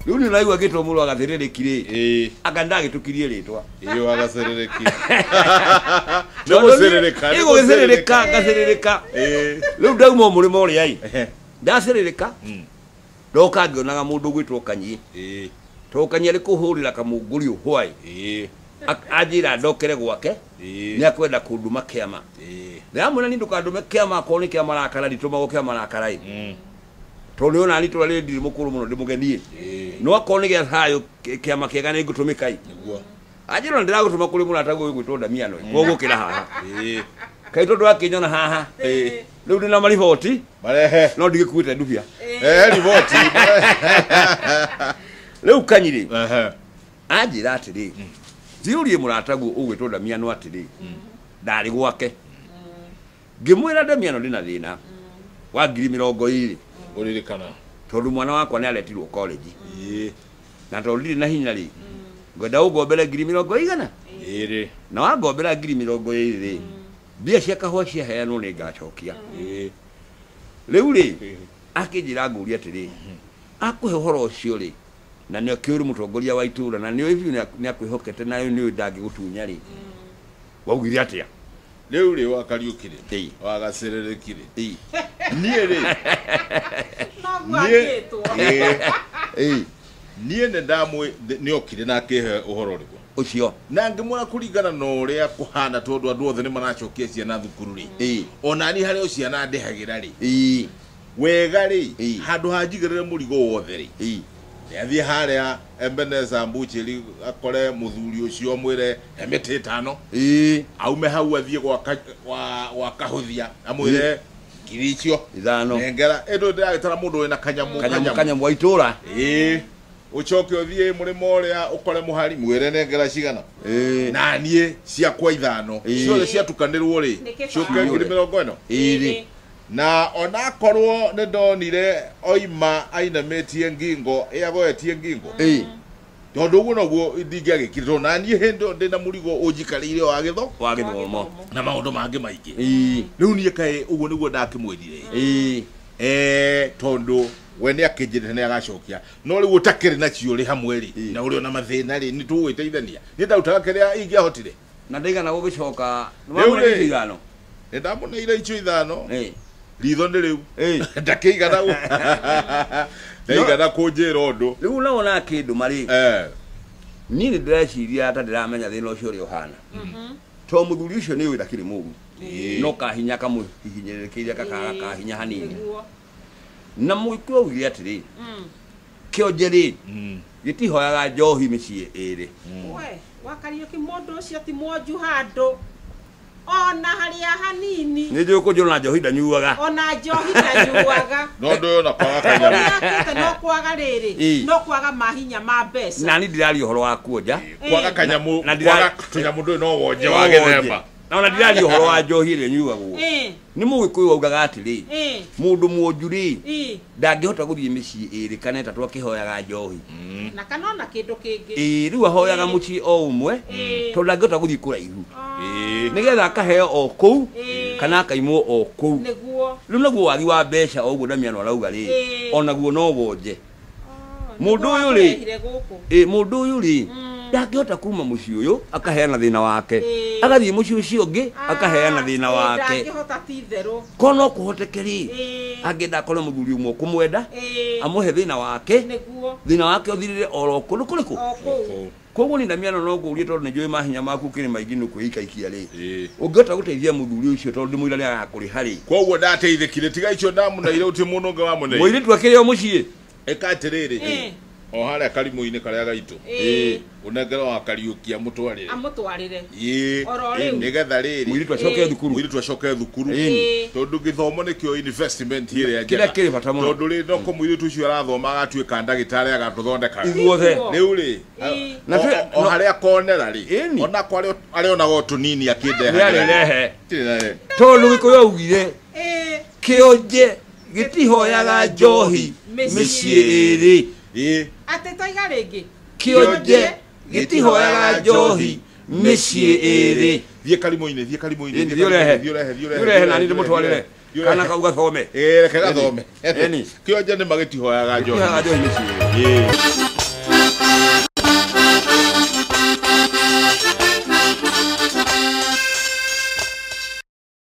Riu ni naigua gitwo mulo agathirikire aganda gitukirie ritwa agaserereki no guserereka gaserereka riu ndauma murimo uri ai ndaserereka ndoka ngionaga mundu gwitwo Kanyi to Kanyi ari kuhurira kamunguri uhwai ajira ndokere gwake ni akwenda kunduma kiama ndamwira ni ndukandume kiama ko ni kiama rakara rituma go kiama rakara to ni ona ni to rali ndiri mukuru muno ndimugenie no akoni gya hayo kiama kiega ni gutumika niguo ajira ndira gutuma kuri muno atago gwitwo Damiano kogo kira haha kai to akinyona haha riu ndina mariboti marehe no ndigikuite ndubia riboti riu Kanyi ajira atiri ziurie muratagu ugwitwo Damiano atiri ndari gwake ngimwira Damiano ndina thina wa 2020 uririkana tondu mwana wakwa ni aretirwo college na tondu ndiri na hinya ri ngwenda ugombere 2020 na wagombera 2020 mbia cia kahua cia heanwo ni ngacokia riu ri akijira nguri atiri akuhe horo ucio ri na nio kiuru mutongoria wa itura na nio ivi ni akwihokete na nio ndangi gutunya ri waugire atia riu ri wakariukire wagasererekire nie ri nie ne ndamwe ni okire na kihe uhoro rigo ucio na ngimwona kuringana no ria kuhana tondu andu othe ni maracokia ciana thukuru ri ona ni hari ciana ndehagira ri wega ri handu hanjigirire murigo wothe ri yathie haria Ebeneza Mbuchiri akore muthuri ucio mwire emete 5 aume hau athie gwa kahuthia amwire kiricio ithano ngera endo ndagitara mundu wina kanyamu wa itura ucoke uthie murimo ria ukore muhari mwire nengera cigana na nie cia kwa ithano ciothe ciatukanirwo ri coke 2040 na ona korwo ne ndonire oima ainametie ngingo yagoetie ngingo tondu guo noguo ndingiagikirwo na nie hindo ndina murigo unjikarire wa githomo na maundu mangi maingi riu nie kai uguo niguo ndakimwirire tondu we ni akinjirite ni agacokia no riu utakiri na cio ri hamwe ri na uri ona mathina ri ni tuwiteithania ni ndautaga kiria ingiahotire na ndaigana gugicoka nwa ithano ndamuneire icio ithano ritho ni riu ndakiigana ndaigana kunjira undu riu naona kindu mari ni ndireciria ata ndiramenya thina ucio ri uhana to muthuri ucio ni wira kiri mugu no kahinya kamuhinyirikiria kakaga kahinya hanini na muikwo ugire atiri kionjeri gitihoyaga njohi micii iri we wakario kimundu ucio ti mwoju handu ona haria hanini ni njuko njona njohi ndanyuaga ona njohi ndanyuaga no ndo na kwaga kanyamu no kwaga riri no kwaga mahinya ma mbeca na ni ndirari uhoro wa kuonja kwaga kanyamu kwaga tunyamu ndo no wonje wa githemba na ona ndirari uhoro wa njohi ri nyuagwo ni mugikuyu ugaga atiri mundu mwonjuri ndangihota guthie micii iri kana etatu akihoyaga njohi na kanona kindu kingi riu ahoyaga mucii o umwe tondu ndangihota guthie kuraihu nigetha akaheo o kou kana akaimwo o kou niguo riu naguo wagi wa mbeca o uguo Damiano arauga ri onaguo no wonje mundu uyu ri mundu uyu ri ndangihota kuma mucii uyu akaheana thina wake agathie mucii ucio ungi akaheana thina wake ndangihota titheru kono kuhotekeri agenda kole muthuri umwe kumwenda amuhe thina wake niguo thina wake uthirire oro kuru kuriku koguo ni Damiano no kuurie tondu ni njui mahinya maku kiri maingi nu kuika ikia ri ungihota guteithia muthuri ucio tondu ndimwira ni agakuri hari koguo ndateithikire tiga icio ndamuneire uti muno nga wamuneire mwiri twakire o mucii ekatiriri o haria karimu-ini karia gaitu unengera wa kariukia mutwarire amutwarire nigetha riri mwiri twacoke thukuru tondu githomo nikio investment iri ya kira kiri bata muno tondu ri ndoko mwiri tucio arathoma agatuika ndagitari agatuthondeka ithuothe riu ri o haria konera ri ona kwari ari ona go tunini akideha tondu gikuyu augire kionje gitihoyaga njohi micii iri ate toiga ringi kionje gitihoyaga njohi micii iri thie karimu-ini thiurehe nani ndimutwarire kana kauga thome reke gathome kionje ni magitihoyaga njohi micii iri